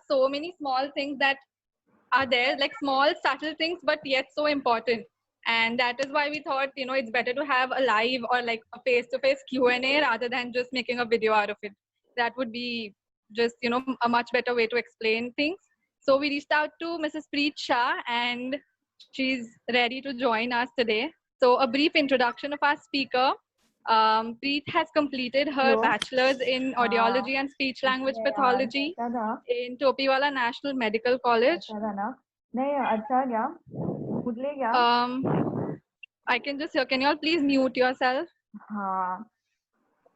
so many small things that are there, like small subtle things, but yet so important. And that is why we thought, it's better to have a live or like a face-to-face Q&A rather than just making a video out of it. That would be just, a much better way to explain things. So we reached out to Mrs. Preet Shah, and she's ready to join us today. So a brief introduction of our speaker. Preet has completed her bachelor's in audiology and speech language pathology in Topiwala National Medical College. I can just hear. Can you all please mute yourself? हाँ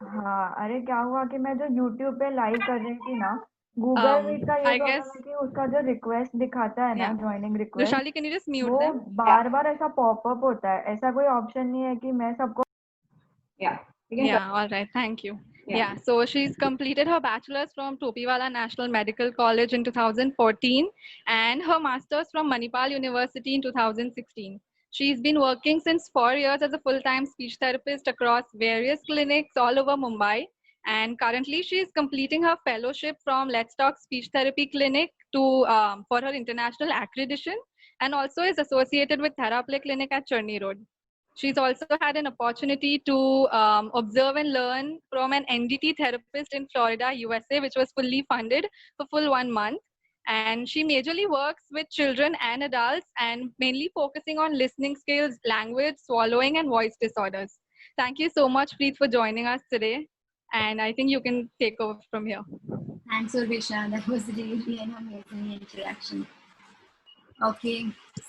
हाँ, अरे क्या हुआ कि मैं जो YouTube पे live कर रही थी ना, Google Meet का ये प्रॉब्लम है कि उसका जो रिक्वेस्ट दिखाता है ना, joining request, Vishali, can you just mute वो them? बार-बार ऐसा पॉपअप होता है. ऐसा कोई ऑप्शन नहीं है कि मैं सबको. Yeah, all right, thank you. Yeah, so she's completed her bachelor's from Topiwala National Medical College in 2014 and her master's from Manipal University in 2016. She's been working since 4 years as a full-time speech therapist across various clinics all over Mumbai. And currently she's completing her fellowship from Let's Talk Speech Therapy Clinic for her international accreditation, and also is associated with Theraplay Clinic at Churni Road. She's also had an opportunity to observe and learn from an NDT therapist in Florida, USA, which was fully funded for full 1 month. And she majorly works with children and adults and mainly focusing on listening skills, language, swallowing, and voice disorders. Thank you so much, Preet, for joining us today. And I think you can take over from here. Thanks, Urvisha. That was really an amazing interaction. Okay,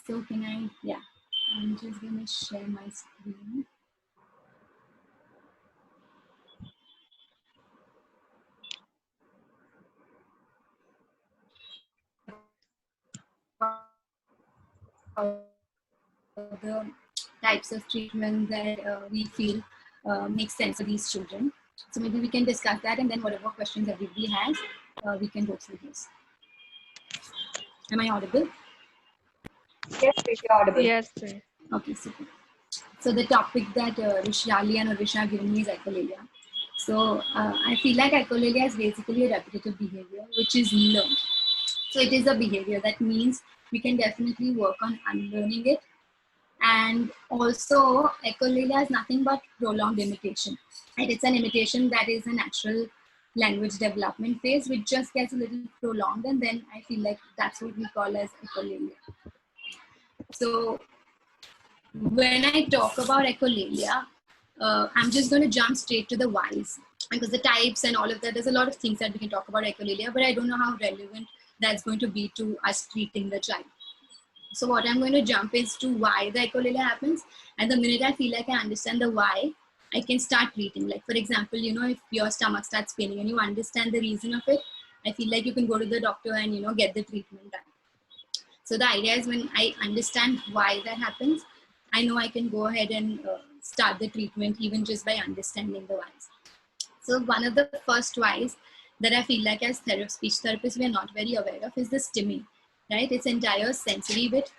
so can I, yeah. I'm just going to share my screen. The types of treatment that we feel make sense for these children. So maybe we can discuss that, and then whatever questions everybody has, we can go through this. Am I audible? Yes, you're audible. Yes, sir. Okay, super. So the topic that Vishali and Urvisha have given me is echolalia. So I feel like echolalia is basically a repetitive behavior which is learned. So it is a behavior that means we can definitely work on unlearning it. And also echolalia is nothing but prolonged imitation. And it's an imitation that is a natural language development phase which just gets a little prolonged, and then I feel like that's what we call as echolalia. So when I talk about echolalia, I'm just going to jump straight to the whys, because the types and all of that, there's a lot of things that we can talk about echolalia, but I don't know how relevant that's going to be to us treating the child. So what I'm going to jump is to why the echolalia happens, and the minute I feel like I understand the why, I can start treating. Like for example, if your stomach starts paining and you understand the reason of it, I feel like you can go to the doctor and get the treatment done. So the idea is when I understand why that happens, I know I can go ahead and start the treatment even just by understanding the whys. So one of the first whys that I feel like as speech therapists we are not very aware of is the stimming, right? It's entire sensory bit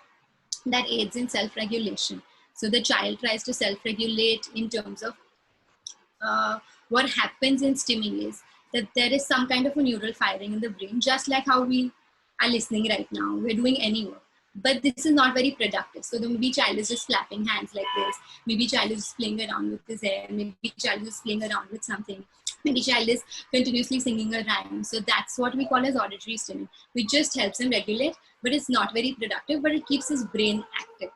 that aids in self-regulation. So the child tries to self-regulate in terms of what happens in stimming is that there is some kind of a neural firing in the brain, just like how we are listening right now. We're doing any work. But this is not very productive. So maybe child is just clapping hands like this. Maybe child is just playing around with his hair. Maybe child is just playing around with something. Maybe child is continuously singing a rhyme. So that's what we call as auditory stimming, which just helps him regulate, but it's not very productive, but it keeps his brain active.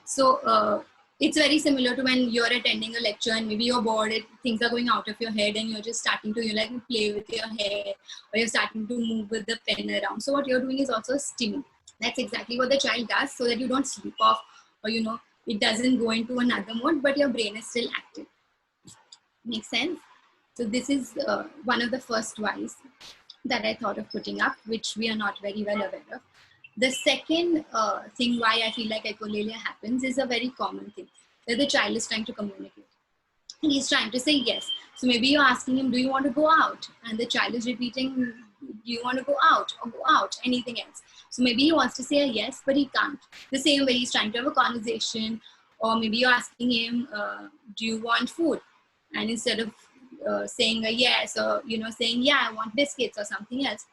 So it's very similar to when you're attending a lecture and maybe you're bored, things are going out of your head and you're just starting to play with your hair, or you're starting to move with the pen around. So what you're doing is also stimming. That's exactly what the child does, so that you don't sleep off, or it doesn't go into another mode, but your brain is still active. Makes sense? So this is one of the first whys that I thought of putting up, which we are not very well aware of. The second thing why I feel like echolalia happens is a very common thing, that the child is trying to communicate. And he's trying to say yes. So maybe you're asking him, do you want to go out? And the child is repeating, do you want to go out, or go out, anything else? So maybe he wants to say a yes, but he can't. The same way he's trying to have a conversation, or maybe you're asking him, do you want food? And instead of saying a yes, or saying, yeah, I want biscuits or something else,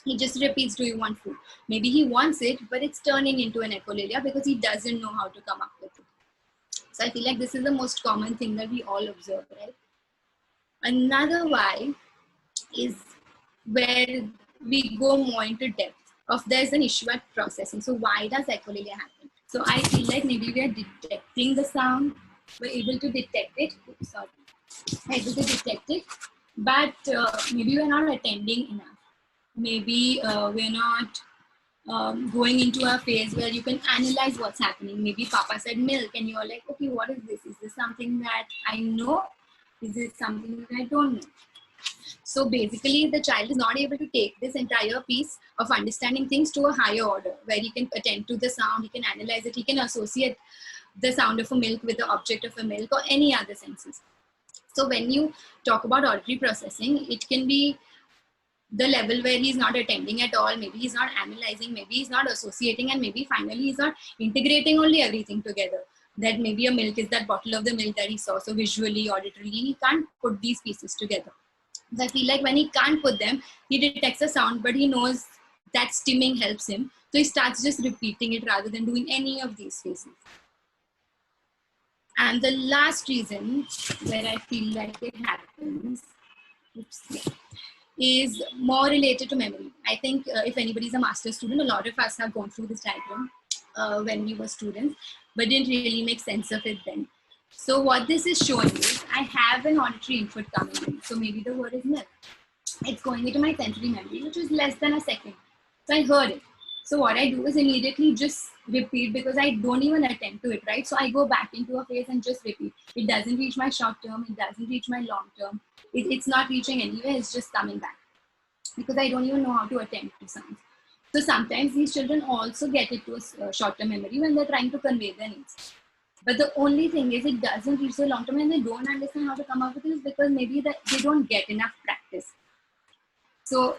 He just repeats, do you want food? Maybe he wants it, but it's turning into an echolalia because he doesn't know how to come up with it. So I feel like this is the most common thing that we all observe, right? Another why is where we go more into depth of there's an issue at processing. So why does echolalia happen? So I feel like maybe we are detecting the sound, we're able to detect it. Oops, sorry, able to detect it, but maybe we're not attending enough. Maybe we're not going into a phase where you can analyze what's happening. Maybe Papa said milk, and you're like, okay, what is this? Is this something that I know? Is this something that I don't know? So basically, the child is not able to take this entire piece of understanding things to a higher order, where he can attend to the sound, he can analyze it, he can associate the sound of a milk with the object of a milk or any other senses. So when you talk about auditory processing, it can be the level where he's not attending at all, maybe he's not analyzing, maybe he's not associating, and maybe finally he's not integrating only everything together. That maybe a milk is that bottle of the milk that he saw, so visually, auditorily, he can't put these pieces together. So I feel like when he can't put them, he detects a sound, but he knows that stimming helps him. So he starts just repeating it rather than doing any of these phases. And the last reason where I feel like it happens, is more related to memory. I think if anybody's a master's student, a lot of us have gone through this diagram when we were students, but didn't really make sense of it then. So what this is showing is I have an auditory input coming in. So maybe the word is milk. It's going into my sensory memory, which is less than a second. So I heard it. So what I do is immediately just repeat because I don't even attend to it, right? So I go back into a phase and just repeat. It doesn't reach my short term. It doesn't reach my long term. It's not reaching anywhere. It's just coming back because I don't even know how to attend to sounds. So sometimes these children also get it to a short-term memory when they're trying to convey their needs. But the only thing is it doesn't reach the long term and they don't understand how to come up with it because maybe that they don't get enough practice. So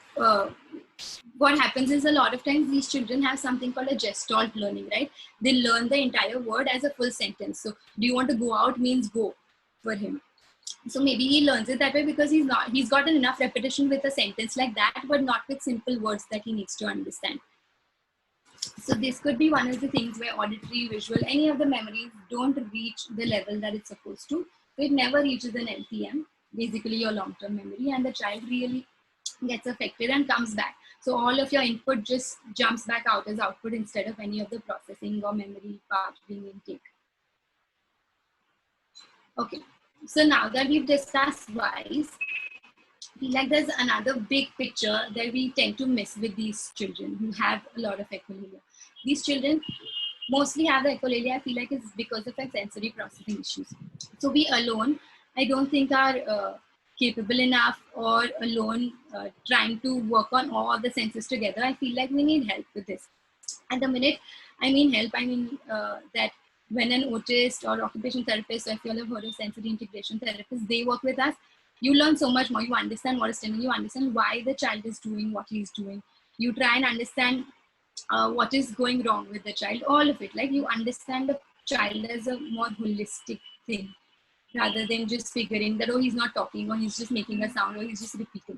what happens is a lot of times these children have something called a gestalt learning, right? They learn the entire word as a full sentence. So do you want to go out means go for him. So maybe he learns it that way because he's gotten enough repetition with a sentence like that, but not with simple words that he needs to understand. So this could be one of the things where auditory, visual, any of the memories don't reach the level that it's supposed to. So it never reaches an LTM, basically your long-term memory, and the child really gets affected and comes back. So all of your input just jumps back out as output instead of any of the processing or memory part being intake. Okay, so now that we've discussed whys, I feel like there's another big picture that we tend to miss with these children who have a lot of echolalia. These children mostly have the echolalia, I feel like it's because of their sensory processing issues. So we alone, I don't think are capable enough or alone trying to work on all the senses together. I feel like we need help with this. At the minute, I mean help, I mean that when an autist or occupational therapist, or if you all have heard of sensory integration therapists, they work with us, you learn so much more. You understand what is stimming, you understand why the child is doing what he's doing. You try and understand what is going wrong with the child, all of it. Like you understand the child as a more holistic thing rather than just figuring that, oh, he's not talking or he's just making a sound or he's just repeating.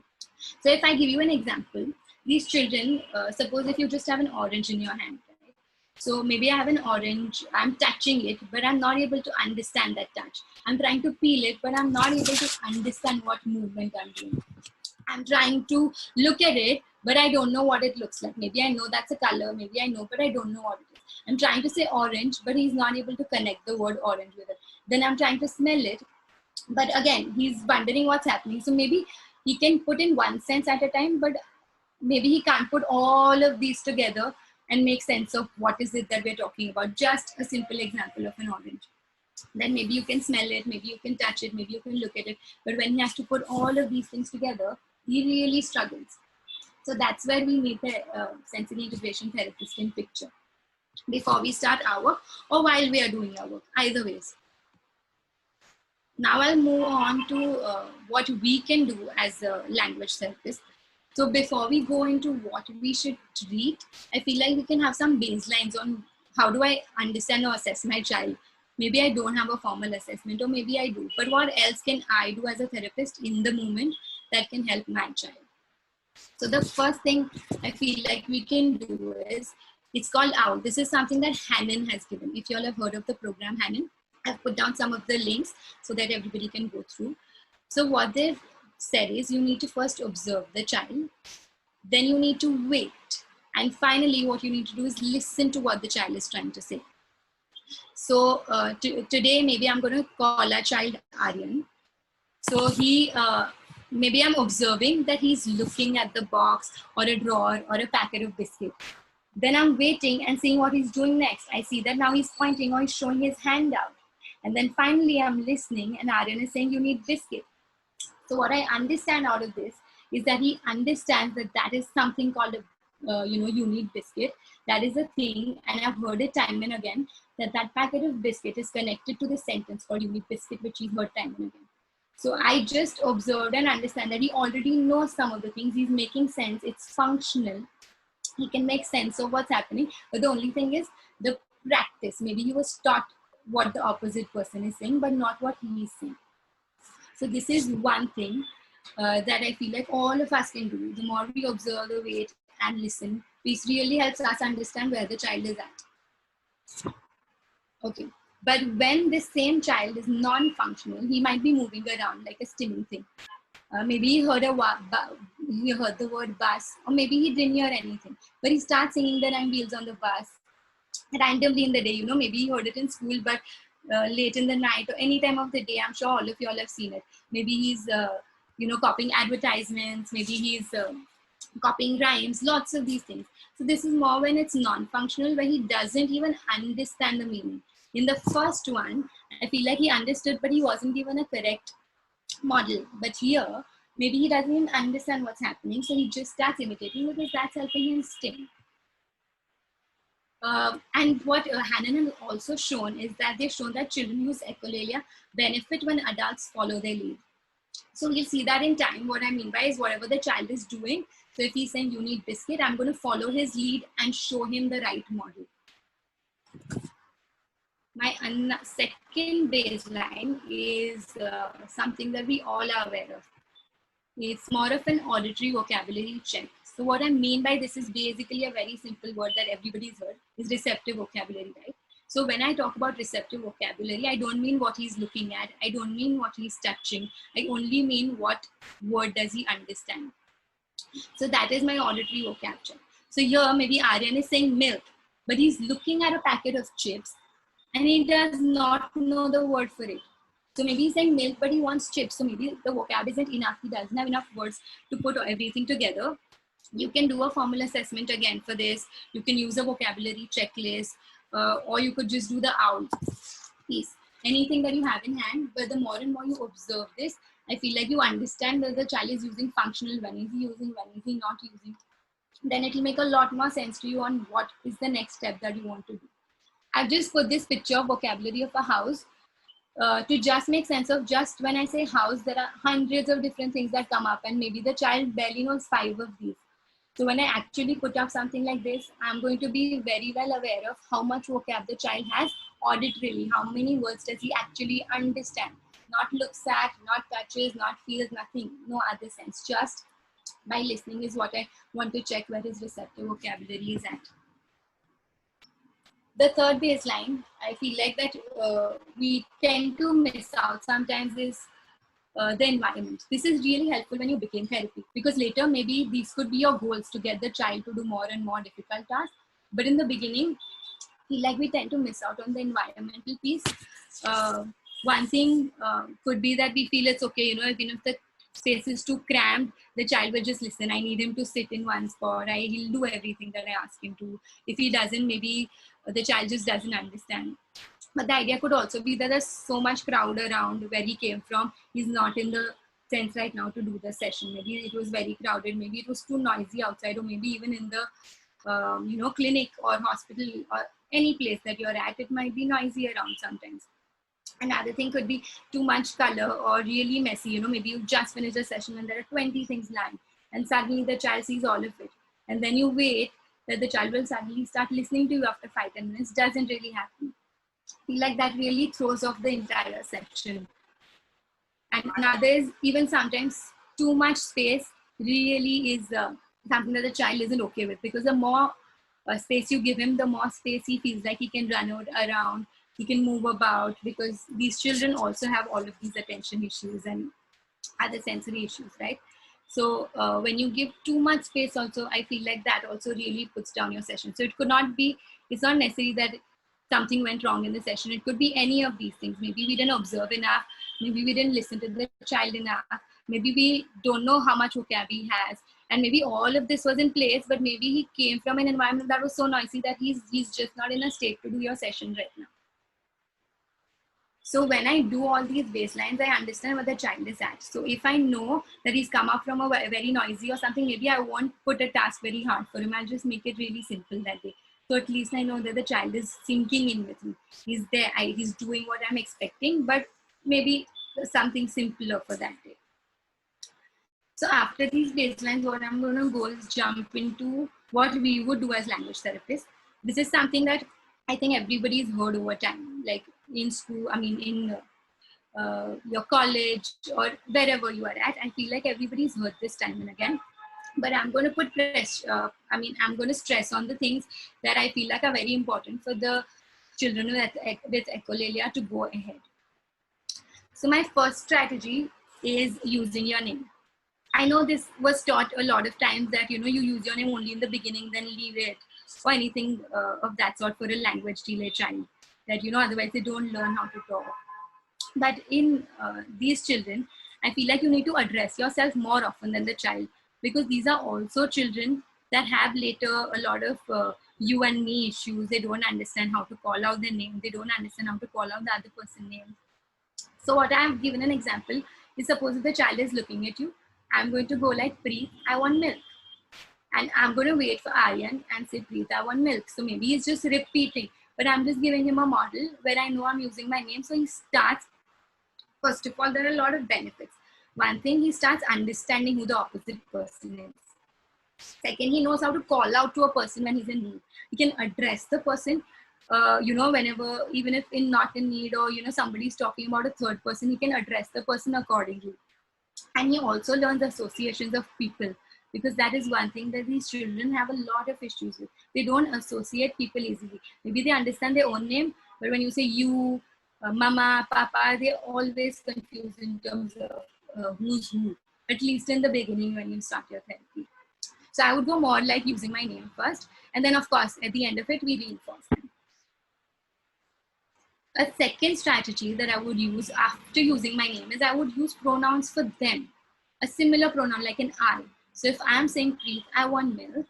So if I give you an example, these children, suppose if you just have an orange in your hand, right? So maybe I have an orange, I'm touching it, but I'm not able to understand that touch. I'm trying to peel it, but I'm not able to understand what movement I'm doing. I'm trying to look at it, but I don't know what it looks like. Maybe I know that's a color, maybe I know, but I don't know what it is. I'm trying to say orange, but he's not able to connect the word orange with it. Then I'm trying to smell it, but again, he's wondering what's happening. So maybe he can put in one sense at a time, but maybe he can't put all of these together and make sense of what is it that we're talking about. Just a simple example of an orange. Then maybe you can smell it, maybe you can touch it, maybe you can look at it. But when he has to put all of these things together, he really struggles. So that's where we need the sensory integration therapist in picture before we start our work or while we are doing our work, either ways. Now I'll move on to what we can do as a language therapist. So before we go into what we should treat, I feel like we can have some baselines on how do I understand or assess my child. Maybe I don't have a formal assessment or maybe I do, but what else can I do as a therapist in the moment that can help my child? So the first thing I feel like we can do is, it's called OWL. This is something that Hannon has given. If you all have heard of the program Hannon, I've put down some of the links so that everybody can go through. So what they've said is, you need to first observe the child, then you need to wait, and finally what you need to do is listen to what the child is trying to say. So today maybe I'm going to call our child Aryan. So maybe I'm observing that he's looking at the box or a drawer or a packet of biscuits. Then I'm waiting and seeing what he's doing next. I see that now he's pointing or he's showing his hand out. And then finally I'm listening and Aryan is saying, you need biscuit. So what I understand out of this is that he understands that that is something called a, you need biscuit. That is a thing, and I've heard it time and again, that that packet of biscuit is connected to the sentence called you need biscuit, which he's heard time and again. So I just observed and understand that he already knows some of the things. He's making sense. It's functional. He can make sense of what's happening. But the only thing is the practice. Maybe he was taught what the opposite person is saying, but not what he is saying. So this is one thing that I feel like all of us can do. The more we observe, the wait and listen, this really helps us understand where the child is at. Okay. But when this same child is non-functional, he might be moving around like a stimming thing. Maybe he heard the word bus, or maybe he didn't hear anything. But he starts singing the rhyme wheels on the bus randomly in the day. Maybe he heard it in school, but late in the night or any time of the day, I'm sure all of you all have seen it. Maybe he's, copying advertisements. Maybe he's copying rhymes, lots of these things. So this is more when it's non-functional, where he doesn't even understand the meaning. In the first one, I feel like he understood, but he wasn't given a correct model. But here, maybe he doesn't even understand what's happening, so he just starts imitating because that's helping him sting. And what Hannon has also shown is that they've shown that children who use echolalia benefit when adults follow their lead. So you'll see that in time. What I mean by is whatever the child is doing. So if he's saying you need biscuit, I'm going to follow his lead and show him the right model. My second baseline is something that we all are aware of. It's more of an auditory vocabulary check. So what I mean by this is basically a very simple word that everybody's heard is receptive vocabulary, right? So when I talk about receptive vocabulary, I don't mean what he's looking at. I don't mean what he's touching. I only mean what word does he understand. So that is my auditory vocab check. So here maybe Aryan is saying milk, but he's looking at a packet of chips and he does not know the word for it. So maybe he's saying milk, but he wants chips. So maybe the vocab isn't enough. He doesn't have enough words to put everything together. You can do a formal assessment again for this. You can use a vocabulary checklist, or you could just do the OWL piece. Anything that you have in hand, but the more and more you observe this, I feel like you understand that the child is using functional, when is he using, when is he not using. Then it will make a lot more sense to you on what is the next step that you want to do. I've just put this picture of vocabulary of a house to just make sense of, just when I say house, there are hundreds of different things that come up and maybe the child barely knows 5 of these. So when I actually put up something like this, I'm going to be very well aware of how much vocab the child has auditorily, how many words does he actually understand. Not looks at, not touches, not feels, nothing, no other sense. Just by listening is what I want to check where his receptive vocabulary is at. The third baseline, I feel like that we tend to miss out sometimes is the environment. This is really helpful when you begin therapy, because later maybe these could be your goals to get the child to do more and more difficult tasks. But in the beginning, I feel like we tend to miss out on the environmental piece. One thing could be that we feel it's okay, even if the space is too cramped, the child will just listen. I need him to sit in one spot. He'll do everything that I ask him to. If he doesn't, maybe the child just doesn't understand. But the idea could also be that there's so much crowd around where he came from. He's not in the sense right now to do the session. Maybe it was very crowded. Maybe it was too noisy outside, or maybe even in the clinic or hospital or any place that you're at, it might be noisy around sometimes. Another thing could be too much color or really messy. Maybe you just finished a session and there are 20 things lying, and suddenly the child sees all of it. And then you wait that the child will suddenly start listening to you after 5-10 minutes. Doesn't really happen. I feel like that really throws off the entire section. And another is even sometimes too much space really is something that the child isn't okay with, because the more space you give him, the more space he feels like he can run around, he can move about, because these children also have all of these attention issues and other sensory issues, right? So when you give too much space also, I feel like that also really puts down your session. So it could not be, it's not necessary that something went wrong in the session. It could be any of these things. Maybe we didn't observe enough, maybe we didn't listen to the child enough, maybe we don't know how much vocab he has, and maybe all of this was in place, but maybe he came from an environment that was so noisy that he's just not in a state to do your session right now. So when I do all these baselines, I understand where the child is at. So if I know that he's come up from a very noisy or something, maybe I won't put a task very hard for him. I'll just make it really simple that day. So at least I know that the child is sinking in with me. He's there, he's doing what I'm expecting, but maybe something simpler for that day. So after these baselines, what I'm going to go is jump into what we would do as language therapists. This is something that I think everybody's heard over time, like in school, I mean, in your college or wherever you are at. I feel like everybody's heard this time and again. But I'm going to put I'm going to stress on the things that I feel like are very important for the children with echolalia to go ahead. So my first strategy is using your name. I know this was taught a lot of times that, you use your name only in the beginning, then leave it, or anything of that sort for a language delay child, that, otherwise they don't learn how to talk. But in these children, I feel like you need to address yourself more often than the child, because these are also children that have later a lot of you and me issues. They don't understand how to call out their name. They don't understand how to call out the other person's name. So what I have given an example is, suppose if the child is looking at you, I'm going to go like, Preet, I want milk. And I'm going to wait for Aryan and say, Preet, I want milk. So maybe he's just repeating, but I'm just giving him a model where I know I'm using my name. So he starts, first of all, there are a lot of benefits. One thing, he starts understanding who the opposite person is. Second, he knows how to call out to a person when he's in need. He can address the person, whenever, even if not in need, or, somebody's talking about a third person, he can address the person accordingly. And he also learns associations of people, because that is one thing that these children have a lot of issues with. They don't associate people easily. Maybe they understand their own name, but when you say you, mama, papa, they're always confused in terms of who's who, at least in the beginning when you start your therapy. So I would go more like using my name first, and then of course at the end of it we reinforce them. A second strategy that I would use after using my name is I would use pronouns for them, a similar pronoun like an I. So if I'm saying Preet, I want milk,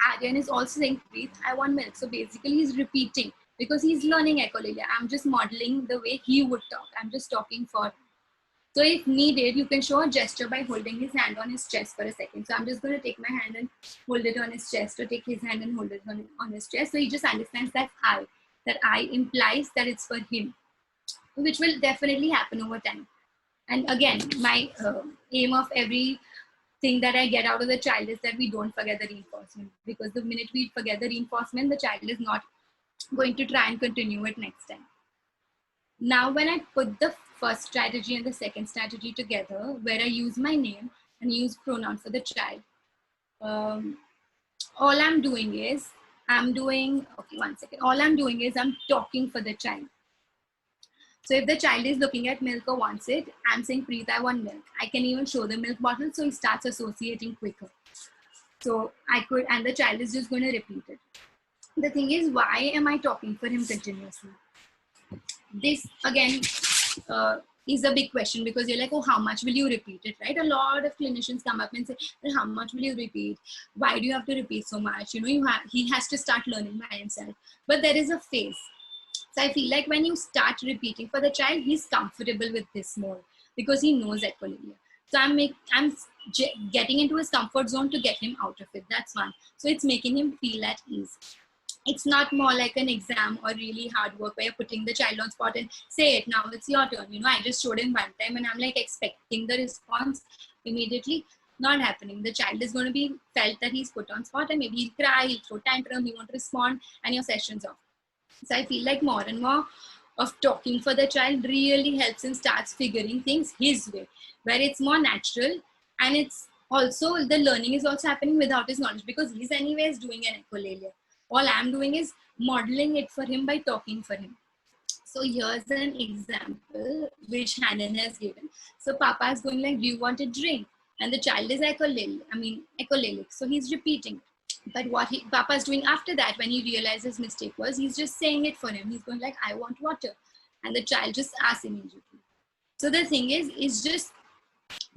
Aryan is also saying Preet, I want milk. So basically he's repeating, because he's learning echolalia. I'm just modeling the way he would talk. I'm just talking for him. So if needed, you can show a gesture by holding his hand on his chest for a second. So I'm just going to take my hand and hold it on his chest, or take his hand and hold it on his chest. So he just understands that I implies that it's for him, which will definitely happen over time. And again, my aim of every thing that I get out of the child is that we don't forget the reinforcement, because the minute we forget the reinforcement, the child is not going to try and continue it next time. Now, when I put the first strategy and the second strategy together, where I use my name and use pronouns for the child, all I'm doing is, all I'm doing is I'm talking for the child. So if the child is looking at milk or wants it, I'm saying, Preet, I want milk. I can even show the milk bottle, so he starts associating quicker. So and the child is just going to repeat it. The thing is, why am I talking for him continuously? This again is a big question, because you're like, oh, how much will you repeat it, right? A lot of clinicians come up and say, well, how much will you repeat? Why do you have to repeat so much? He has to start learning by himself. But there is a phase. So I feel like when you start repeating for the child, he's comfortable with this more, because he knows echolalia. So I'm getting into his comfort zone to get him out of it. That's one. So it's making him feel at ease. It's not more like an exam or really hard work where you're putting the child on spot and say it, now it's your turn. I just showed him one time and I'm like expecting the response immediately. Not happening. The child is going to be felt that he's put on spot, and maybe he'll cry, he'll throw tantrum, he won't respond, and your session's off. So I feel like more and more of talking for the child really helps him start figuring things his way, where it's more natural and it's also the learning is also happening without his knowledge, because he's anyways doing an echolalia. All I'm doing is modeling it for him by talking for him. So here's an example which Hanan has given. So Papa is going like, do you want a drink? And the child is echolalic. So he's repeating. But what Papa is doing after that, when he realized his mistake was, he's just saying it for him. He's going like, I want water. And the child just asks immediately. So the thing is just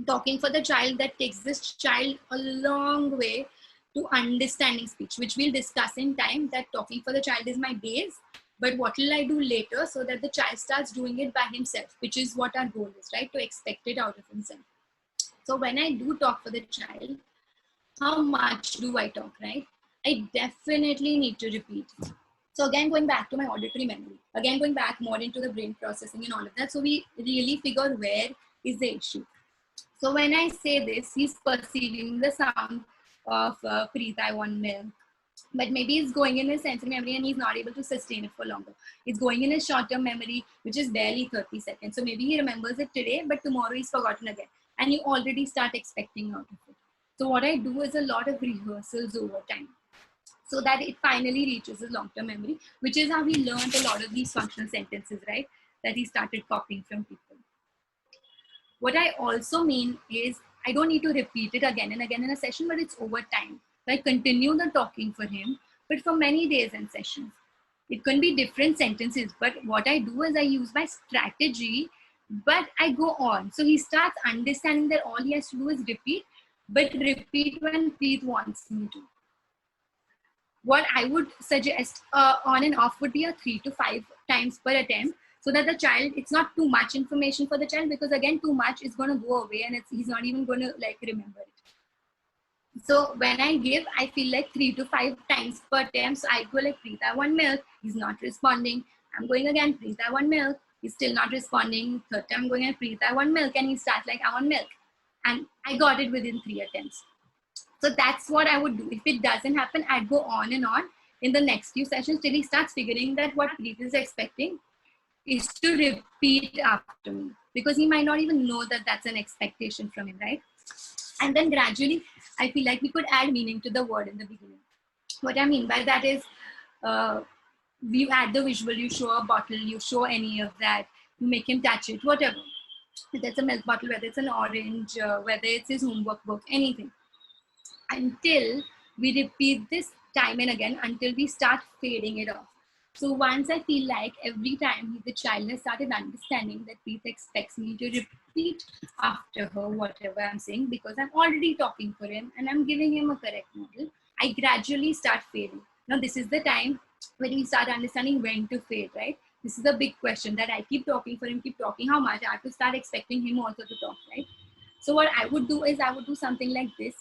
talking for the child that takes this child a long way to understanding speech, which we'll discuss in time, that talking for the child is my base. But what will I do later so that the child starts doing it by himself, which is what our goal is, right? To expect it out of himself. So when I do talk for the child, how much do I talk, right? I definitely need to repeat. So again, going back to my auditory memory, again, going back more into the brain processing and all of that. So we really figure where is the issue. So when I say this, he's perceiving the sound of Preet, I want milk. But maybe it's going in his sensory memory and he's not able to sustain it for longer. It's going in his short-term memory, which is barely 30 seconds. So maybe he remembers it today, but tomorrow he's forgotten again. And you already start expecting out of it. So what I do is a lot of rehearsals over time, so that it finally reaches his long-term memory, which is how he learned a lot of these functional sentences, right? That he started copying from people. What I also mean is I don't need to repeat it again and again in a session, but it's over time. So I continue the talking for him, but for many days and sessions. It can be different sentences, but what I do is I use my strategy, but I go on. So he starts understanding that all he has to do is repeat, but repeat when Preet wants me to. What I would suggest on and off would be a 3 to 5 times per attempt, so that the child, it's not too much information for the child, because again, too much is going to go away and he's not even going to like remember it. So when I give, I feel like 3 to 5 times per attempt. So I go like, Preet, I want milk. He's not responding. I'm going again, Preet, I want milk. He's still not responding. Third time I'm going at Preet, I want milk. And he starts like, I want milk. And I got it within 3 attempts. So that's what I would do. If it doesn't happen, I'd go on and on in the next few sessions till he starts figuring that what Preet is expecting is to repeat after me, because he might not even know that that's an expectation from him, right? And then gradually, I feel like we could add meaning to the word in the beginning. What I mean by that is, you add the visual, you show a bottle, you show any of that, you make him touch it, whatever. Whether it's a milk bottle, whether it's an orange, whether it's his homework book, anything. Until we repeat this time and again, until we start fading it off. So once I feel like every time the child has started understanding that Preet expects me to repeat after her whatever I'm saying, because I'm already talking for him and I'm giving him a correct model, I gradually start fading. Now this is the time when we start understanding when to fade, right? This is a big question that I keep talking for him, keep talking how much. I have to start expecting him also to talk, right? So what I would do is I would do something like this,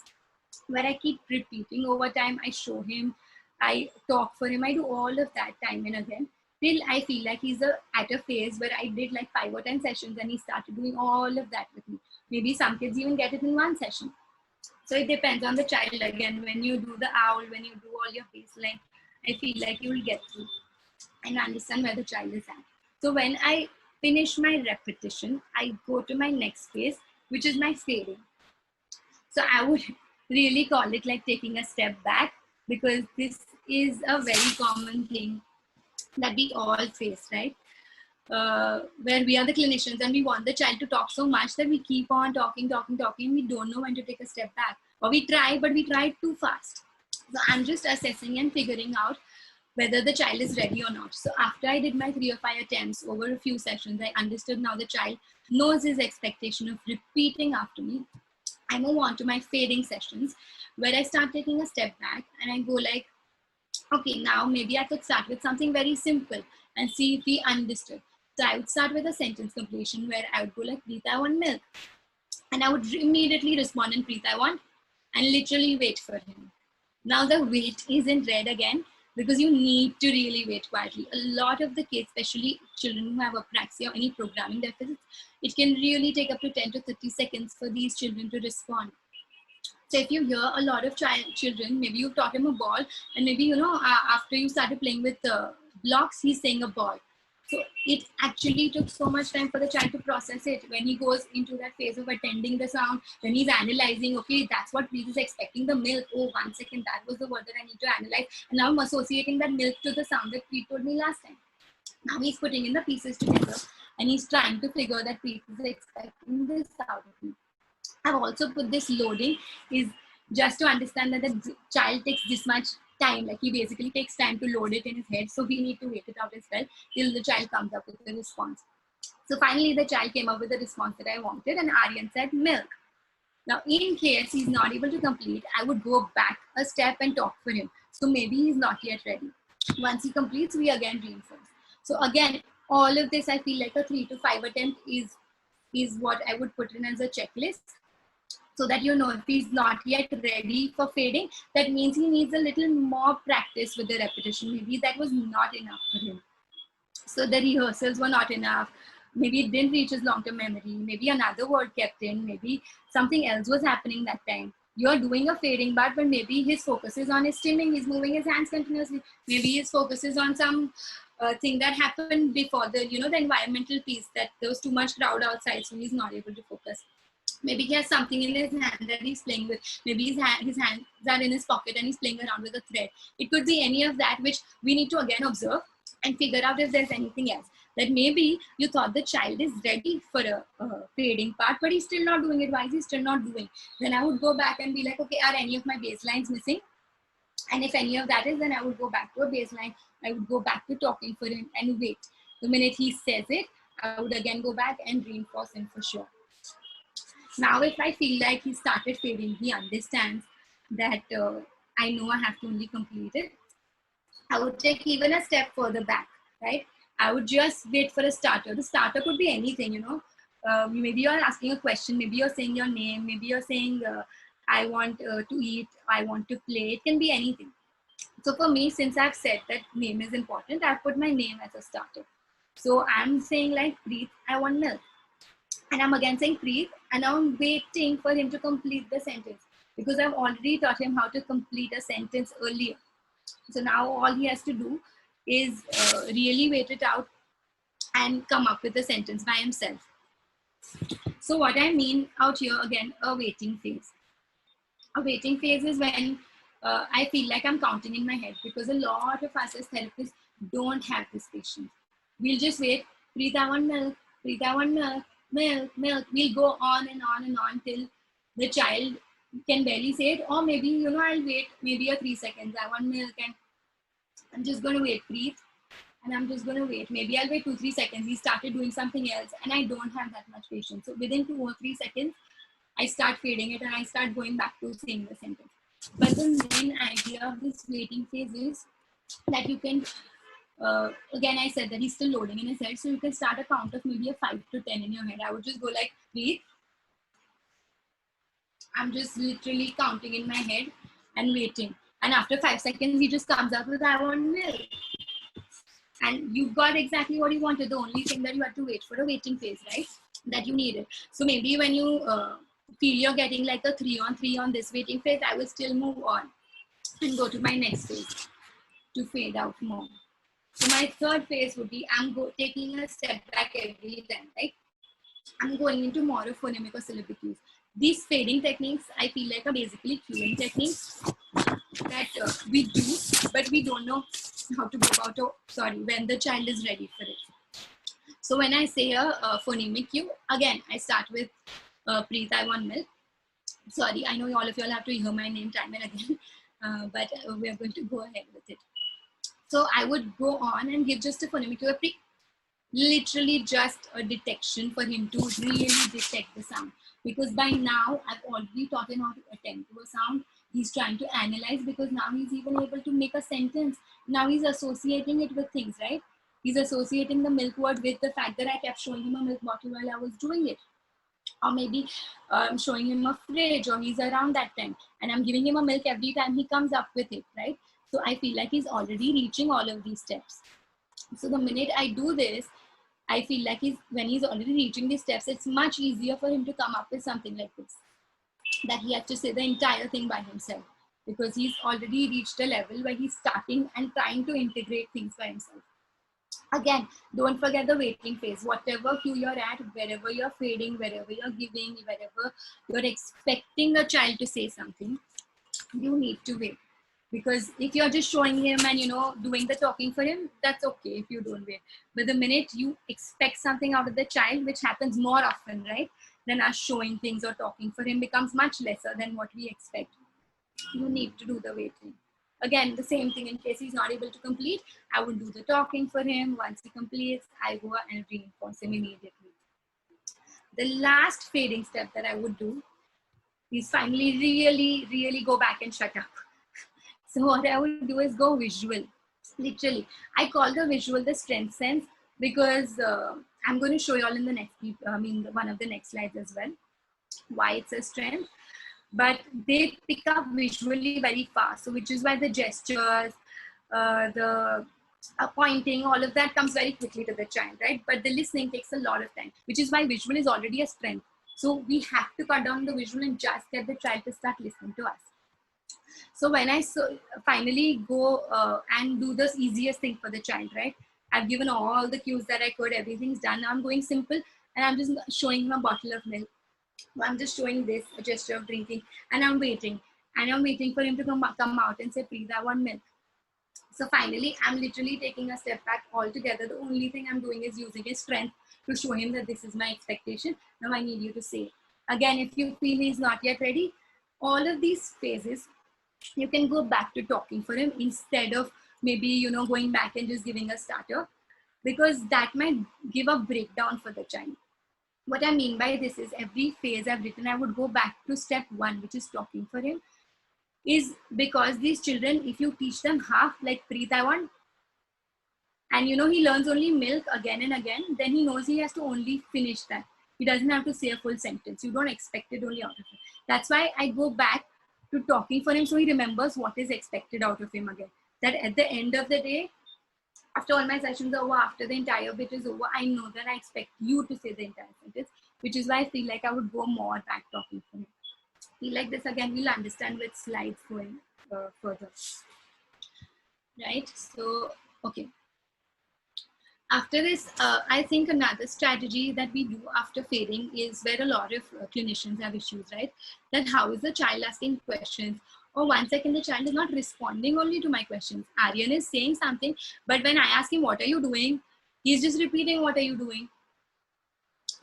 where I keep repeating over time. I show him, I talk for him, I do all of that time and again, till I feel like he's at a phase where I did like 5 or 10 sessions and he started doing all of that with me. Maybe some kids even get it in 1 session. So it depends on the child. Again, when you do the owl, when you do all your baseline, I feel like you will get through and understand where the child is at. So when I finish my repetition, I go to my next phase, which is my fading. So I would really call it like taking a step back, because this is a very common thing that we all face, right? Where we are the clinicians and we want the child to talk so much that we keep on talking. We don't know when to take a step back, or we try, but we try too fast. So I'm just assessing and figuring out whether the child is ready or not. So after I did my 3 or 5 attempts over a few sessions, I understood now the child knows his expectation of repeating after me. I move on to my fading sessions, where I start taking a step back and I go like, okay, now maybe I could start with something very simple and see if he understood. So I would start with a sentence completion where I would go like, Preet, I want milk. And I would immediately respond in Preet, I want, and literally wait for him. Now the wait is in red again, because you need to really wait quietly. A lot of the kids, especially children who have apraxia or any programming deficits, it can really take up to 10 to 30 seconds for these children to respond. So if you hear a lot of children, maybe you've taught him a ball, and maybe, after you started playing with blocks, he's saying a ball. So it actually took so much time for the child to process it. When he goes into that phase of attending the sound, when he's analyzing, okay, that's what Preet is expecting, the milk. Oh, 1 second, that was the word that I need to analyze. And now I'm associating that milk to the sound that Preet told me last time. Now he's putting in the pieces together and he's trying to figure that Preet is expecting this out of me. I've also put this loading is just to understand that the child takes this much time, like he basically takes time to load it in his head. So we need to wait it out as well till the child comes up with a response. So finally the child came up with the response that I wanted and Aryan said milk. Now in case he's not able to complete, I would go back a step and talk for him. So maybe he's not yet ready. Once he completes, we again reinforce. So again, all of this, I feel like a 3 to 5 attempt is what I would put in as a checklist. So that, you know, if he's not yet ready for fading, that means he needs a little more practice with the repetition. Maybe that was not enough for him. So the rehearsals were not enough. Maybe it didn't reach his long-term memory. Maybe another word kept in. Maybe something else was happening that time. You're doing a fading part, but maybe his focus is on his stimming. He's moving his hands continuously. Maybe his focus is on some thing that happened before the, you know, the environmental piece, that there was too much crowd outside, so he's not able to focus. Maybe he has something in his hand that he's playing with. Maybe his hands are in his pocket and he's playing around with a thread. It could be any of that, which we need to again observe and figure out if there's anything else. That maybe you thought the child is ready for a fading part, but he's still not doing it. Why is he still not doing? Then I would go back and be like, okay, are any of my baselines missing? And if any of that is, then I would go back to a baseline. I would go back to talking for him and wait. The minute he says it, I would again go back and reinforce him for sure. Now, if I feel like he started fading, he understands that I know I have to only complete it, I would take even a step further back, right? I would just wait for a starter. The starter could be anything, you know. Maybe you're asking a question, maybe you're saying your name, maybe you're saying, I want to eat, I want to play. It can be anything. So for me, since I've said that name is important, I've put my name as a starter. So I'm saying like, Preet, I want milk. And I'm again saying Preet, and now I'm waiting for him to complete the sentence because I've already taught him how to complete a sentence earlier. So now all he has to do is really wait it out and come up with a sentence by himself. So what I mean out here, again, a waiting phase. A waiting phase is when I feel like I'm counting in my head, because a lot of us as therapists don't have this patience. We'll just wait, Preet, I want milk, Preet, I want milk, milk, milk. We'll go on and on and on till the child can barely say it, or maybe, you know, I'll wait maybe a 3 seconds. I want milk and I'm just going to wait, Preet, and I'm just going to wait. Maybe I'll wait 2-3 seconds. He started doing something else and I don't have that much patience. So within 2 or 3 seconds, I start fading it and I start going back to saying the sentence. But the main idea of this waiting phase is that you can, again, I said that he's still loading in his head. So you can start a count of maybe a 5 to 10 in your head. I would just go like, Preet, I'm just literally counting in my head and waiting. And after 5 seconds, he just comes up with, I want milk. And you got exactly what you wanted. The only thing that you had to wait for a waiting phase, right? That you needed. So maybe when you feel you're getting like a 3-on-3 on this waiting phase, I will still move on and go to my next phase to fade out more. So my third phase would be, I'm taking a step back every time, right? I'm going into more of phonemic or syllabic use. These fading techniques, I feel like, are basically cueing techniques that we do, but we don't know how to go about when the child is ready for it. So when I say a phonemic cue, again, I start with Preet, I want milk. Sorry, I know all of you all have to hear my name time and again, but we're going to go ahead with it. So I would go on and give just a phonemic cue, literally just a detection for him to really detect the sound. Because by now, I've already taught him how to attend to a sound. He's trying to analyze, because now he's even able to make a sentence. Now he's associating it with things, right? He's associating the milk word with the fact that I kept showing him a milk bottle while I was doing it. Or maybe I'm showing him a fridge, or he's around that time. And I'm giving him a milk every time he comes up with it, right? So I feel like he's already reaching all of these steps. So the minute I do this, I feel like when he's already reaching these steps, it's much easier for him to come up with something like this, that he has to say the entire thing by himself, because he's already reached a level where he's starting and trying to integrate things by himself. Again, don't forget the waiting phase. Whatever cue you're at, wherever you're fading, wherever you're giving, wherever you're expecting a child to say something, you need to wait. Because if you're just showing him and, you know, doing the talking for him, that's okay if you don't wait. But the minute you expect something out of the child, which happens more often, right, than us showing things or talking for him, becomes much lesser than what we expect. You need to do the waiting. Again, the same thing, in case he's not able to complete, I would do the talking for him. Once he completes, I go and reinforce him immediately. The last fading step that I would do is finally really go back and shut up. So what I would do is go visual. Literally, I call the visual the strength sense, because I'm going to show you all in the next, one of the next slides as well, why it's a strength. But they pick up visually very fast. So which is why the gestures, the pointing, all of that comes very quickly to the child, right? But the listening takes a lot of time, which is why visual is already a strength. So we have to cut down the visual and just get the child to start listening to us. So when I finally go and do this easiest thing for the child, right? I've given all the cues that I could, everything's done. Now I'm going simple and I'm just showing him a bottle of milk. I'm just showing this, a gesture of drinking, and I'm waiting. And I'm waiting for him to come out and say, Preet, I want milk. So finally, I'm literally taking a step back altogether. The only thing I'm doing is using his strength to show him that this is my expectation. Now I need you to say. Again, if you feel he's not yet ready, all of these phases, you can go back to talking for him instead of maybe, you know, going back and just giving a starter, because that might give a breakdown for the child. What I mean by this is every phase I've written, I would go back to step 1, which is talking for him, is because these children, if you teach them half, like Preet, I want, and you know, he learns only milk again and again, then he knows he has to only finish that. He doesn't have to say a full sentence. You don't expect it only out of him. That's why I go back to talking for him, so he remembers what is expected out of him again. That at the end of the day, after all my sessions are over, after the entire bit is over, I know that I expect you to say the entire sentence, which is why I feel like I would go more back talking for him. Feel like this again, we'll understand with slides going further. Right, so, okay. After this, I think another strategy that we do after fading is where a lot of clinicians have issues, right? That how is the child asking questions? Or 1 second, the child is not responding only to my questions. Aryan is saying something, but when I ask him, what are you doing? He's just repeating, what are you doing?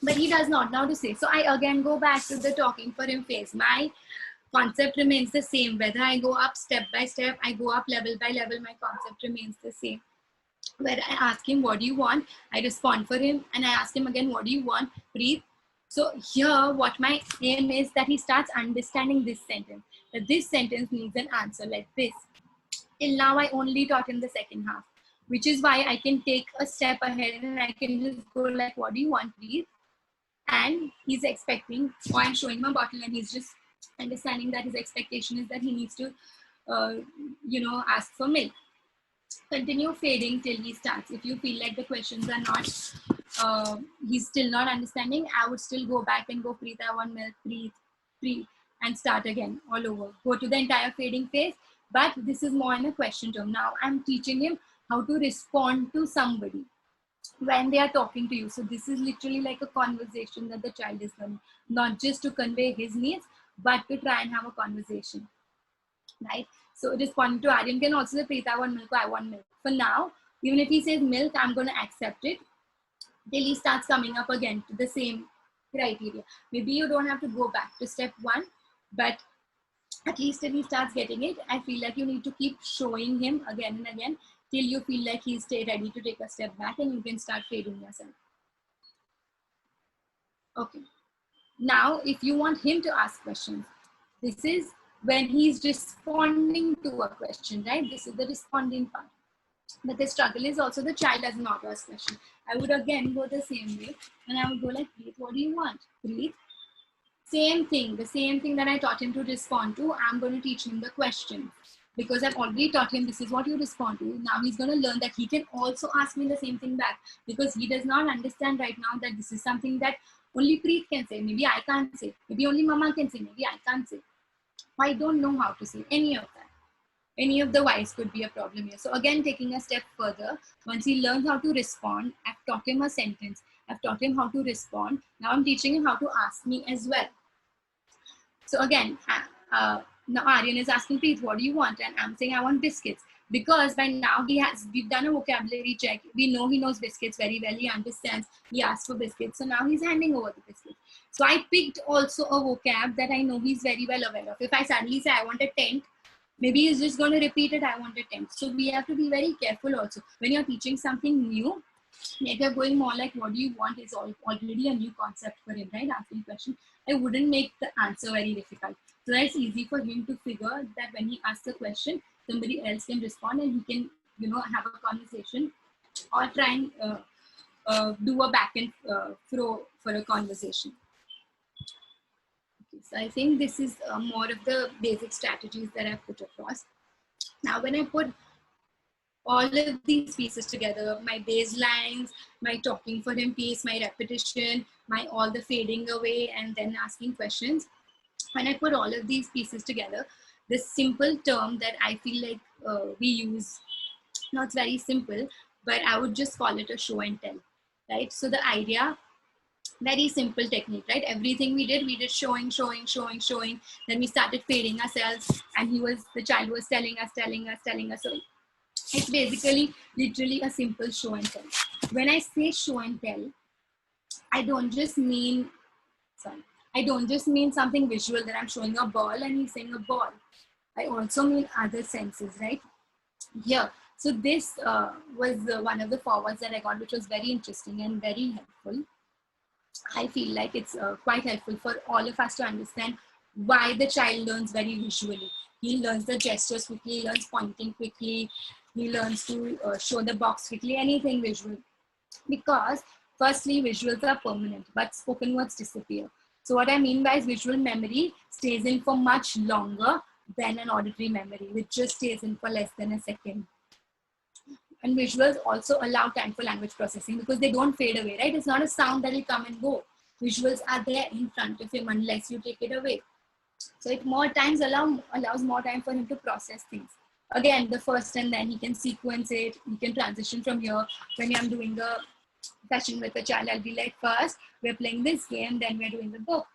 But he does not know to say. So I again go back to the talking for him phase. My concept remains the same. Whether I go up step by step, I go up level by level, my concept remains the same. Where I ask him, what do you want? I respond for him, and I ask him again, what do you want? Breathe. So here, what my aim is that he starts understanding this sentence, that this sentence needs an answer like this. Till now, I only taught him the second half, which is why I can take a step ahead and I can just go like, what do you want? Breathe. And he's expecting, or I'm showing him a bottle and he's just understanding that his expectation is that he needs to, ask for milk. Continue fading till he starts. If you feel like the questions are not, he's still not understanding, I would still go back and go, Preet, I want milk, Preet, and start again all over. Go to the entire fading phase, but this is more in a question term. Now I'm teaching him how to respond to somebody when they are talking to you. So this is literally like a conversation that the child is learning, not just to convey his needs, but to try and have a conversation, right? So responding to Aryan can also say, Preet, I want milk, I want milk. For now, even if he says milk, I'm going to accept it till he starts coming up again to the same criteria. Maybe you don't have to go back to step 1, but at least till he starts getting it, I feel like you need to keep showing him again and again till you feel like he's ready to take a step back and you can start fading yourself. Okay. Now, if you want him to ask questions, this is when he's responding to a question, right? This is the responding part. But the struggle is also the child does not ask question. I would again go the same way and I would go like, Preet, what do you want? Preet, same thing, the same thing that I taught him to respond to, I'm going to teach him the question. Because I've already taught him this is what you respond to. Now he's going to learn that he can also ask me the same thing back, because he does not understand right now that this is something that only Preet can say. Maybe I can't say. Maybe only Mama can say. Maybe I can't say. I don't know how to say any of that. Any of the whys could be a problem here. So again, taking a step further, once he learns how to respond, I've taught him a sentence. I've taught him how to respond. Now I'm teaching him how to ask me as well. So again, now Aryan is asking Preet, what do you want? And I'm saying I want biscuits. Because by now we've done a vocabulary check. We know he knows biscuits very well. He understands. He asked for biscuits. So now he's handing over the biscuits. So I picked also a vocab that I know he's very well aware of. If I suddenly say I want a tent, maybe he's just going to repeat it, I want a tent. So we have to be very careful also. When you're teaching something new, if you're going more like what do you want is already a new concept for him, right? Asking a question, I wouldn't make the answer very difficult. So that's easy for him to figure that when he asks a question, somebody else can respond and he can, have a conversation or try and do a back and throw for a conversation. Okay, so I think this is more of the basic strategies that I've put across. Now, when I put all of these pieces together, my baselines, my talking for him piece, my repetition, my all the fading away and then asking questions. When I put all of these pieces together, this simple term that I feel like we use, now it's very simple, but I would just call it a show and tell, right? So the idea, very simple technique, right? Everything we did showing. Then we started fading ourselves and the child was telling us. So it's basically literally a simple show and tell. When I say show and tell, I don't just mean something visual that I'm showing a ball and he's saying a ball. I also mean other senses, right? Here. So this was one of the forwards that I got, which was very interesting and very helpful. I feel like it's quite helpful for all of us to understand why the child learns very visually. He learns the gestures quickly, he learns pointing quickly, he learns to show the box quickly, anything visual. Because firstly, visuals are permanent, but spoken words disappear. So what I mean by visual memory stays in for much longer than an auditory memory, which just stays in for less than a second. And visuals also allow time for language processing because they don't fade away, right? It's not a sound that will come and go. Visuals are there in front of him unless you take it away. So it more times allows more time for him to process things. Again, the first and then he can sequence it. He can transition from here. When I'm doing a session with a child, I'll be like, first, we're playing this game, then we're doing the book.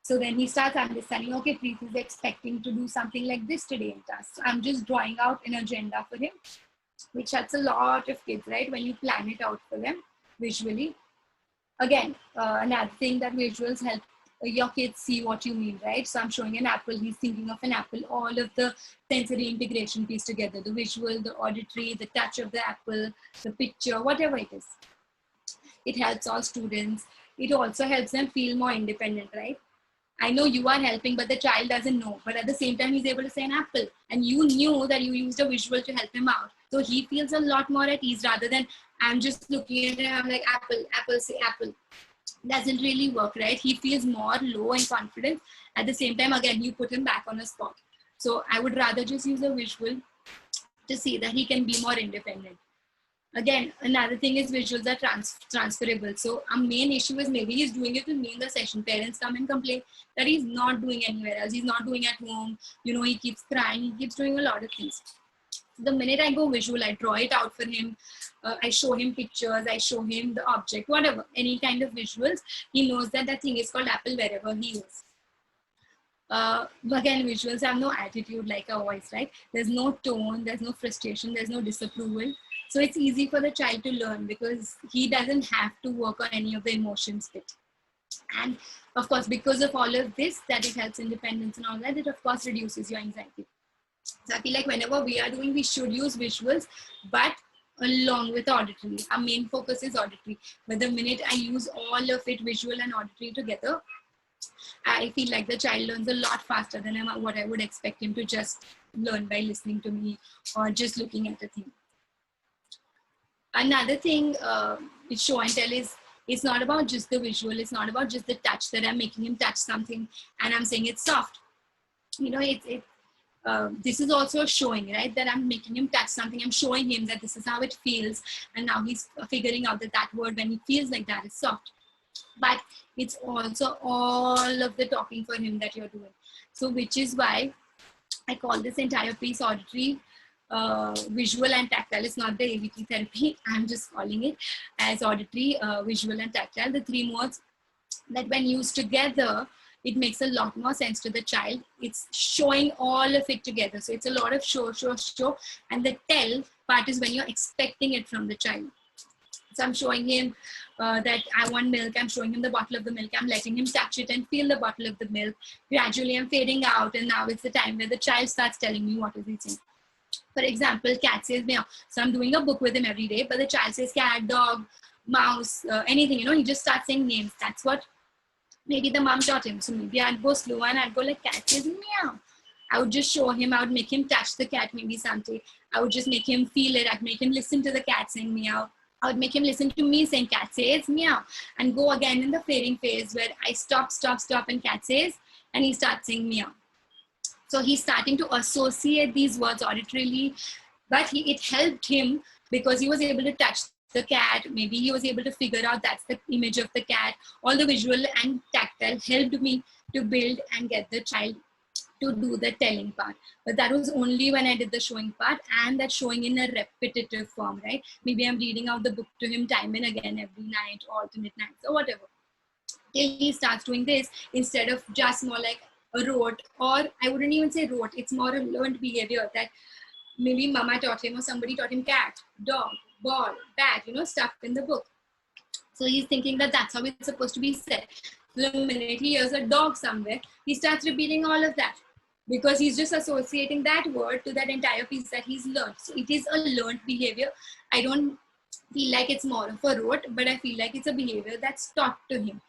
So then he starts understanding, okay, Preet is expecting to do something like this today in class. So I'm just drawing out an agenda for him, which helps a lot of kids, right? When you plan it out for them visually. Again, another thing that visuals help your kids see what you mean, right? So I'm showing an apple, he's thinking of an apple, all of the sensory integration piece together, the visual, the auditory, the touch of the apple, the picture, whatever it is. It helps all students. It also helps them feel more independent, right? I know you are helping, but the child doesn't know. But at the same time, he's able to say an apple. And you knew that you used a visual to help him out. So he feels a lot more at ease rather than I'm just looking at him, I'm like, apple, say apple. Doesn't really work, right? He feels more low in confidence. At the same time, again, you put him back on a spot. So I would rather just use a visual to see that he can be more independent. Again, another thing is visuals are transferable. So our main issue is maybe he's doing it with me in the session. Parents come and complain that he's not doing anywhere else. He's not doing at home. He keeps crying. He keeps doing a lot of things. The minute I go visual, I draw it out for him. I show him pictures. I show him the object, whatever, any kind of visuals. He knows that that thing is called apple wherever he is. Again, visuals have no attitude like a voice, right? There's no tone, there's no frustration, there's no disapproval. So it's easy for the child to learn because he doesn't have to work on any of the emotions bit. And of course, because of all of this, that it helps independence and all that, it of course reduces your anxiety. So I feel like whenever we are doing, we should use visuals, but along with auditory. Our main focus is auditory. But the minute I use all of it, visual and auditory together, I feel like the child learns a lot faster than what I would expect him to just learn by listening to me or just looking at a thing. Another thing with show and tell is it's not about just the visual. It's not about just the touch that I'm making him touch something and I'm saying it's soft. This is also showing, right? That I'm making him touch something. I'm showing him that this is how it feels. And now he's figuring out that word when he feels like that is soft. But it's also all of the talking for him that you're doing. So which is why I call this entire piece auditory visual and tactile. It's not the AVT therapy. I'm just calling it as auditory, visual and tactile. The three modes that when used together, it makes a lot more sense to the child. It's showing all of it together. So it's a lot of show. And the tell part is when you're expecting it from the child. So I'm showing him that I want milk. I'm showing him the bottle of the milk. I'm letting him touch it and feel the bottle of the milk. Gradually, I'm fading out. And now it's the time where the child starts telling me what is he saying. For example, cat says meow. So I'm doing a book with him every day, but the child says cat, dog, mouse, anything, he just starts saying names. That's what maybe the mom taught him. So maybe I'd go slow and I'd go like cat says meow. I would just show him. I would make him touch the cat maybe someday. I would just make him feel it. I'd make him listen to the cat saying meow. I would make him listen to me saying cat says meow, and go again in the fading phase where I stop and cat says, and he starts saying meow. So he's starting to associate these words auditorily, but it helped him because he was able to touch the cat. Maybe he was able to figure out that's the image of the cat. All the visual and tactile helped me to build and get the child to do the telling part. But that was only when I did the showing part, and that showing in a repetitive form, right? Maybe I'm reading out the book to him time and again every night, alternate nights or whatever, till he starts doing this instead of just more like a rote, or I wouldn't even say rote, it's more a learned behavior that maybe mama taught him or somebody taught him cat, dog, ball, bat, stuff in the book. So he's thinking that that's how it's supposed to be said. The minute he hears a dog somewhere, he starts repeating all of that because he's just associating that word to that entire piece that he's learned. So it is a learned behavior. I don't feel like it's more of a rote, but I feel like it's a behavior that's taught to him.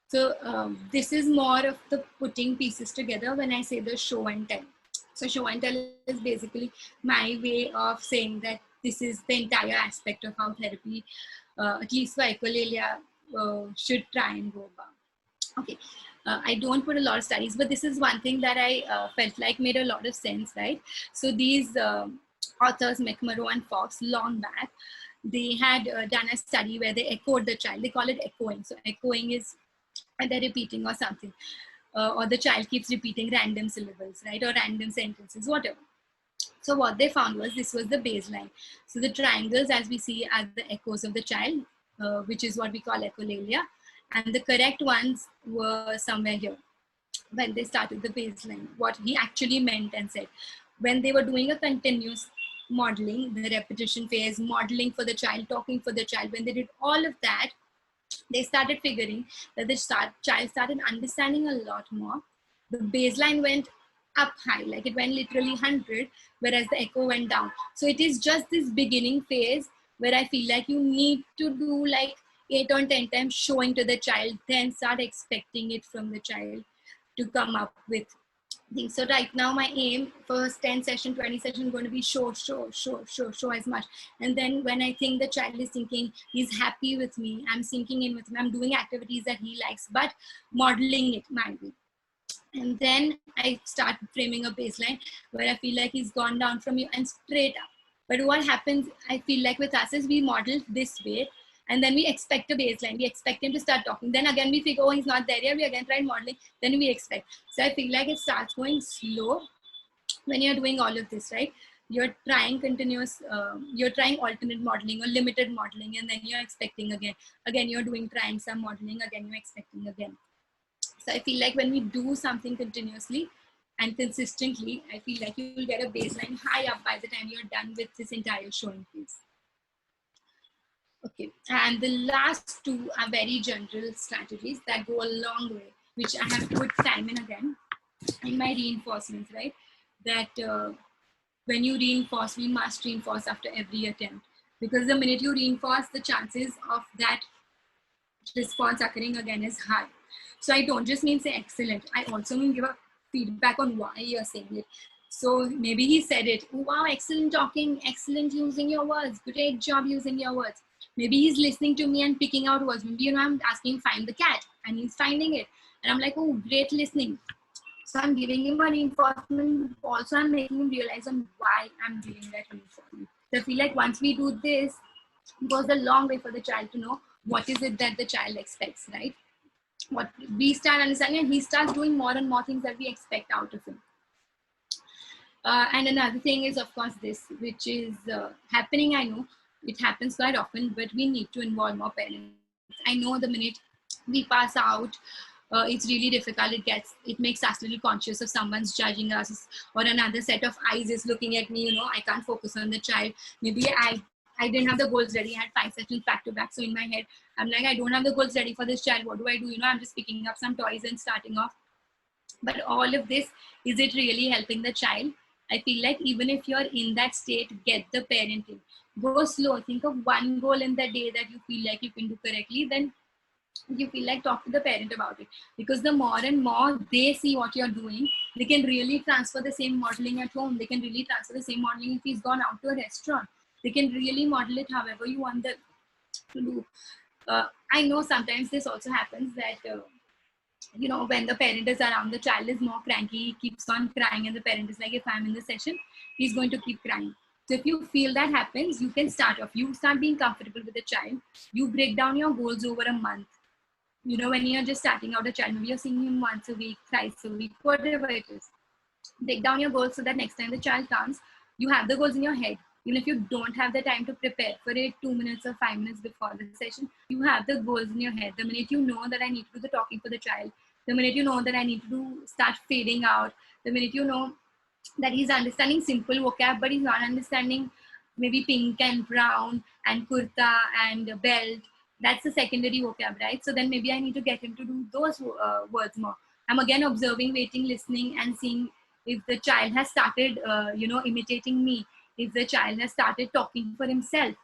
So this is more of the putting pieces together when I say the show and tell. So show and tell is basically my way of saying that this is the entire aspect of how therapy, at least for echolalia, should try and go about. Okay, I don't put a lot of studies, but this is one thing that I felt like made a lot of sense, right? So these authors, McMurrow and Fox, long back, they had done a study where they echoed the child. They call it echoing. So echoing is either repeating or something. Or the child keeps repeating random syllables, right? Or random sentences, whatever. So what they found was this was the baseline. So the triangles, as we see, are the echoes of the child, which is what we call echolalia. And the correct ones were somewhere here when they started the baseline, what he actually meant and said. When they were doing a continuous modeling, the repetition phase, modeling for the child, talking for the child, when they did all of that, they started figuring that the child started understanding a lot more. The baseline went up high, like it went literally 100, whereas the echo went down. So it is just this beginning phase where I feel like you need to do like 8 or 10 times showing to the child, then start expecting it from the child to come up with things. So right now my aim, first 10 session, 20 session, going to be show as much. And then when I think the child is thinking he's happy with me, I'm sinking in with him, I'm doing activities that he likes, but modeling it my way. And then I start framing a baseline where I feel like he's gone down from you and straight up. But what happens, I feel like with us is we model this way, and then we expect a baseline. We expect him to start talking. Then again, we figure, oh, he's not there yet. We again try modeling. Then we expect. So I feel like it starts going slow when you're doing all of this, right? You're trying continuous, you're trying alternate modeling or limited modeling, and then you're expecting again. Again, you're trying some modeling. Again, you're expecting again. So I feel like when we do something continuously and consistently, I feel like you will get a baseline high up by the time you're done with this entire showing phase. Okay, and the last two are very general strategies that go a long way, which I have put time and again in my reinforcements, right? That when you reinforce, we must reinforce after every attempt, because the minute you reinforce, the chances of that response occurring again is high. So I don't just mean say excellent, I also mean give a feedback on why you're saying it. So maybe he said it, oh, wow, excellent talking, excellent using your words, great job using your words. Maybe he's listening to me and picking out words. Maybe, I'm asking find the cat and he's finding it. And I'm like, oh, great listening. So I'm giving him a reinforcement. Also, I'm making him realize on why I'm giving that reinforcement. So I feel like once we do this, it goes a long way for the child to know what is it that the child expects, right? What we start understanding, and he starts doing more and more things that we expect out of him. And another thing is, of course, this, which is happening. I know it happens quite often, but we need to involve more parents. I know the minute we pass out, it's really difficult. It makes us a little conscious of someone's judging us, or another set of eyes is looking at me. I can't focus on the child. Maybe I didn't have the goals ready. I had 5 sessions back to back. So in my head, I'm like, I don't have the goals ready for this child. What do I do? I'm just picking up some toys and starting off. But all of this, is it really helping the child? I feel like even if you're in that state, get the parent in. Go slow. Think of one goal in the day that you feel like you can do correctly. Then you feel like talk to the parent about it. Because the more and more they see what you're doing, they can really transfer the same modeling at home. They can really transfer the same modeling if he's gone out to a restaurant. They can really model it however you want them to do. I know sometimes this also happens that when the parent is around, the child is more cranky, he keeps on crying, and the parent is like, if I'm in the session, he's going to keep crying. So if you feel that happens, you can start off. You start being comfortable with the child. You break down your goals over a month. When you're just starting out a child, maybe you're seeing him once a week, thrice a week, whatever it is. Break down your goals so that next time the child comes, you have the goals in your head. Even if you don't have the time to prepare for it 2 minutes or 5 minutes before the session, you have the goals in your head. The minute you know that I need to do the talking for the child, the minute you know that I need to start fading out, the minute you know that he's understanding simple vocab, but he's not understanding maybe pink and brown and kurta and belt, that's the secondary vocab, right? So then maybe I need to get him to do those words more. I'm again observing, waiting, listening, and seeing if the child has started, imitating me, if the child has started talking for himself,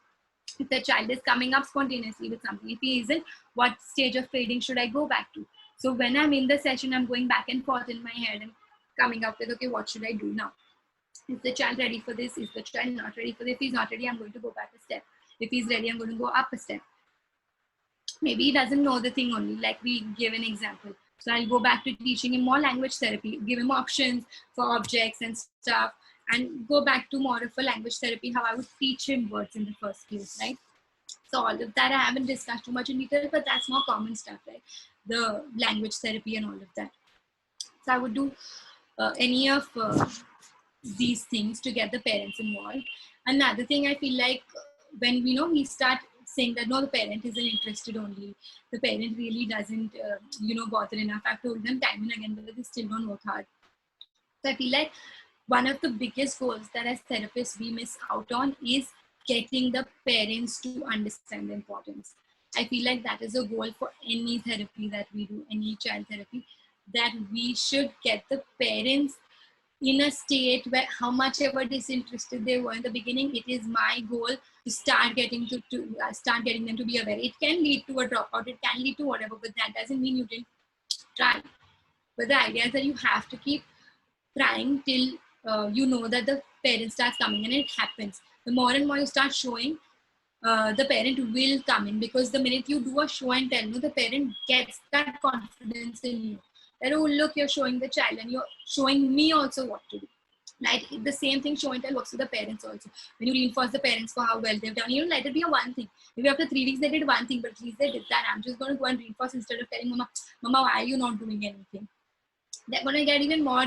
if the child is coming up spontaneously with something. If he isn't, what stage of fading should I go back to? So when I'm in the session, I'm going back and forth in my head and coming up with, okay, what should I do now? Is the child ready for this? Is the child not ready for this? If he's not ready, I'm going to go back a step. If he's ready, I'm going to go up a step. Maybe he doesn't know the thing only, like we give an example. So I'll go back to teaching him more language therapy, give him options for objects and stuff, and go back to more of a language therapy, how I would teach him words in the first place, right? So all of that I haven't discussed too much in detail, but that's more common stuff, right? The language therapy and all of that. So I would do any of these things to get the parents involved. Another thing I feel like when we start saying that no, the parent isn't interested only, the parent really doesn't bother enough. I've told them time and again, but they still don't work hard. So I feel like one of the biggest goals that as therapists we miss out on is getting the parents to understand the importance. I feel like that is a goal for any therapy that we do, any child therapy, that we should get the parents in a state where how much ever disinterested they were in the beginning, it is my goal to start getting start getting them to be aware. It can lead to a dropout, it can lead to whatever, but that doesn't mean you didn't try. But the idea is that you have to keep trying till you know that the parent starts coming, and it happens. The more and more you start showing, the parent will come in, because the minute you do a show and tell, the parent gets that confidence in you. That, oh, look, you're showing the child and you're showing me also what to do. Right? The same thing show and tell works with the parents also. When you reinforce the parents for how well they've done, let it be a one thing. Maybe after 3 weeks they did one thing, but at least they did that. I'm just going to go and reinforce instead of telling Mama, why are you not doing anything? They're going to get even more,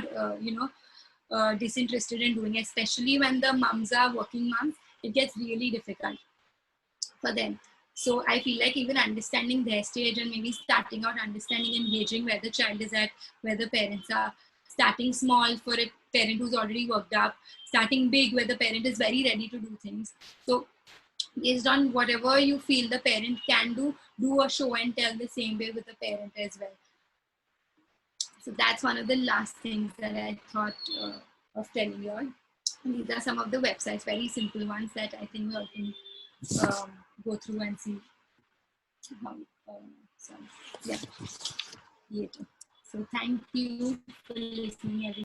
disinterested in doing it, especially when the moms are working moms. It gets really difficult for them. So I feel like even understanding their stage and maybe starting out understanding, engaging where the child is at, where the parents are, starting small for a parent who's already worked up, starting big where the parent is very ready to do things. So based on whatever you feel the parent can do a show and tell the same way with the parent as well. So that's one of the last things that I thought of telling you all. And these are some of the websites, very simple ones that I think we all can go through and see how. So yeah, so thank you for listening, everyone.